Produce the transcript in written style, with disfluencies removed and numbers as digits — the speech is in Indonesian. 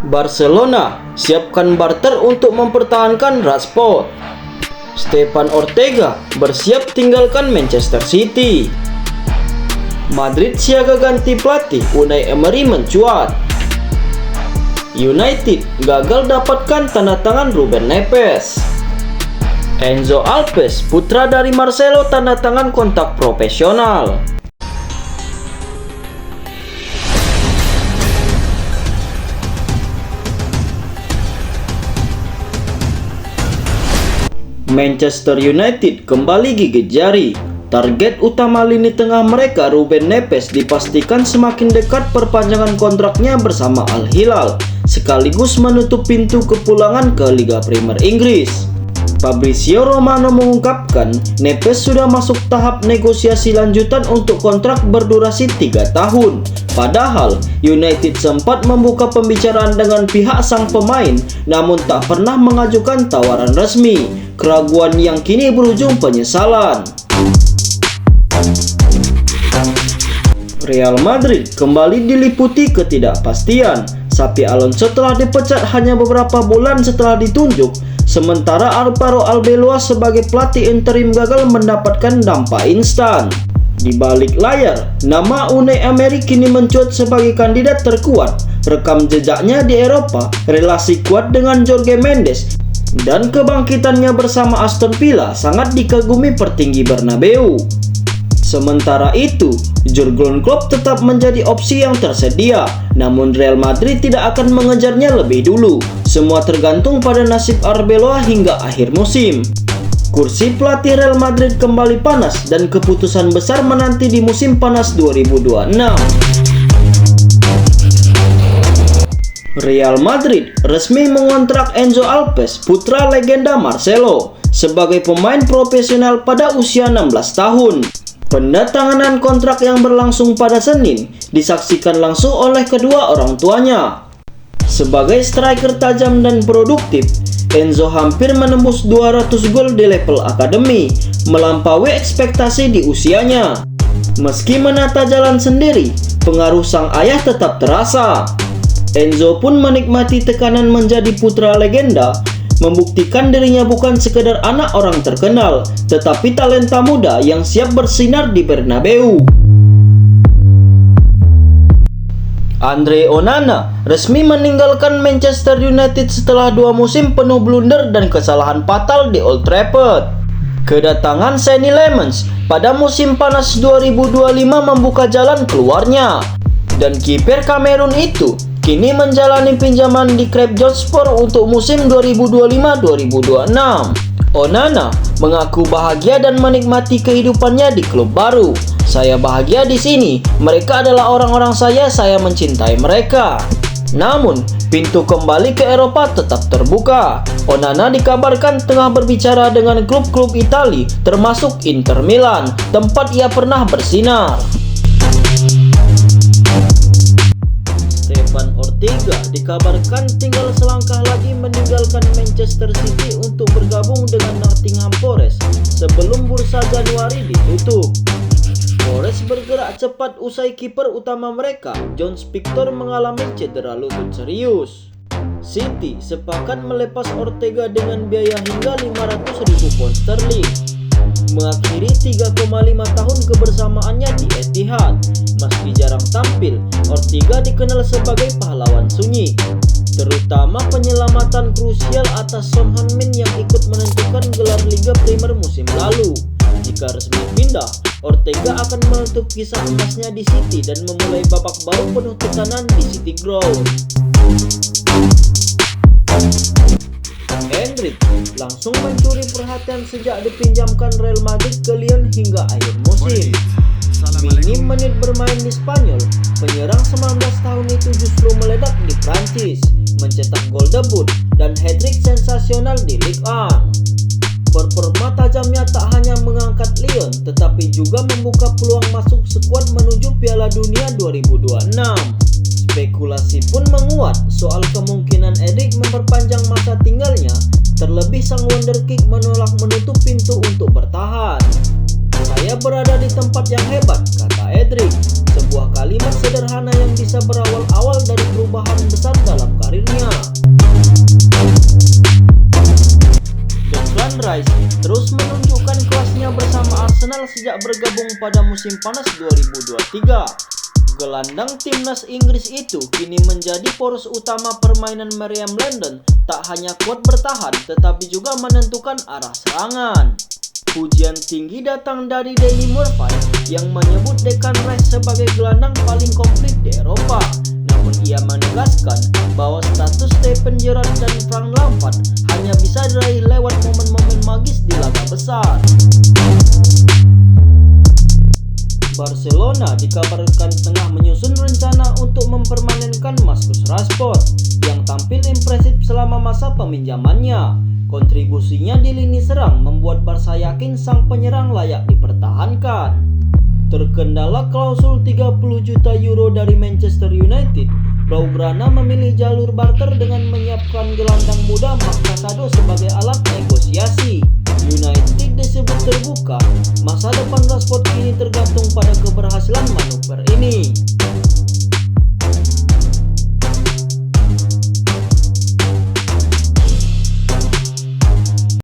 Barcelona siapkan barter untuk mempertahankan Rashford. Stefan Ortega bersiap tinggalkan Manchester City. Madrid siaga ganti pelatih, Unai Emery mencuat. United gagal dapatkan tanda tangan Ruben Neves. Enzo Alves, putra dari Marcelo, tanda tangan kontrak profesional. Manchester United kembali gigit jari. Target utama lini tengah mereka, Ruben Neves, dipastikan semakin dekat perpanjangan kontraknya bersama Al Hilal, sekaligus menutup pintu kepulangan ke Liga Premier Inggris. Fabrizio Romano mengungkapkan Neves sudah masuk tahap negosiasi lanjutan untuk kontrak berdurasi 3 tahun. Padahal United sempat membuka pembicaraan dengan pihak sang pemain, namun tak pernah mengajukan tawaran resmi. Keraguan yang kini berujung penyesalan. Real Madrid kembali diliputi ketidakpastian. Xabi Alonso telah dipecat hanya beberapa bulan setelah ditunjuk, sementara Alvaro Arbeloa sebagai pelatih interim gagal mendapatkan dampak instan. Di balik layar, nama Unai Emery kini mencuat sebagai kandidat terkuat. Rekam jejaknya di Eropa, relasi kuat dengan Jorge Mendes, dan kebangkitannya bersama Aston Villa sangat dikagumi petinggi Bernabeu. Sementara itu, Jurgen Klopp tetap menjadi opsi yang tersedia, namun Real Madrid tidak akan mengejarnya lebih dulu. Semua tergantung pada nasib Arbeloa hingga akhir musim. Kursi pelatih Real Madrid kembali panas dan keputusan besar menanti di musim panas 2026. Real Madrid resmi mengontrak Enzo Alves, putra legenda Marcelo, sebagai pemain profesional pada usia 16 tahun. Pendatanganan kontrak yang berlangsung pada Senin disaksikan langsung oleh kedua orang tuanya. Sebagai striker tajam dan produktif, Enzo hampir menembus 200 gol di level akademi, melampaui ekspektasi di usianya. Meski menata jalan sendiri, pengaruh sang ayah tetap terasa. Enzo pun menikmati tekanan menjadi putra legenda, membuktikan dirinya bukan sekedar anak orang terkenal, tetapi talenta muda yang siap bersinar di Bernabeu. Andre Onana resmi meninggalkan Manchester United setelah 2 musim penuh blunder dan kesalahan fatal di Old Trafford. Kedatangan Sonny Lemans pada musim panas 2025 membuka jalan keluarnya, dan kiper Kamerun itu kini menjalani pinjaman di Trabzonspor untuk musim 2025-2026. Onana mengaku bahagia dan menikmati kehidupannya di klub baru. "Saya bahagia di sini. Mereka adalah orang-orang saya mencintai mereka." Namun, pintu kembali ke Eropa tetap terbuka. Onana dikabarkan tengah berbicara dengan klub-klub Italia, termasuk Inter Milan, tempat ia pernah bersinar. Stefan Ortega dikabarkan tinggal selangkah lagi meninggalkan Manchester City untuk bergabung dengan Nottingham Forest sebelum bursa Januari ditutup. Forest bergerak cepat usai kiper utama mereka, John Victor, mengalami cedera lutut serius. City sepakat melepas Ortega dengan biaya hingga 500.000 pound sterling, mengakhiri 3,5 tahun kebersamaannya di Etihad. Meski jarang tampil, Ortega dikenal sebagai pahlawan sunyi, terutama penyelamatan krusial atas Son Heung-min yang ikut menentukan gelar Liga Premier musim lalu. Jika resmi pindah, Ortega akan menutup kisah emasnya di City dan memulai babak baru penuh tekanan di City Ground. Endrick langsung mencuri perhatian sejak dipinjamkan Real Madrid ke Lyon hingga akhir musim. Minim menit bermain di Spanyol, penyerang 19 tahun itu justru meledak di Prancis, mencetak gol debut dan hat-trick sensasional di Ligue 1. Performa tajamnya tak hanya mengangkat Lyon, tetapi juga membuka peluang masuk skuad menuju Piala Dunia 2026. Spekulasi pun menguat soal kemungkinan Endrick memperpanjang masa tinggalnya, terlebih sang wonderkid menolak menutup pintu untuk bertahan. "Saya berada di tempat yang hebat," kata Endrick, sebuah kalimat sederhana yang bisa berawal dari perubahan besar dalam karirnya. sejak bergabung pada musim panas 2023. Gelandang timnas Inggris itu kini menjadi poros utama permainan Meriam London, tak hanya kuat bertahan tetapi juga menentukan arah serangan. Pujian tinggi datang dari Danny Murphy yang menyebut Declan Rice sebagai gelandang paling komplit di Eropa. Namun ia menegaskan bahwa status Steven Gerrard dan Frank Lampard hanya bisa diraih lewat momen-momen magis di laga besar. Barcelona dikabarkan tengah menyusun rencana untuk mempermanenkan Marcus Rashford yang tampil impresif selama masa peminjamannya. Kontribusinya di lini serang membuat Barca yakin sang penyerang layak dipertahankan. Terkendala klausul 30 juta euro dari Manchester United, Blaugrana memilih jalur barter dengan menyiapkan gelandang muda Marc Casado sebagai alat negosiasi. United disebut terbuka, masa depan Rashford kini tergantung pada keberhasilan manuver ini.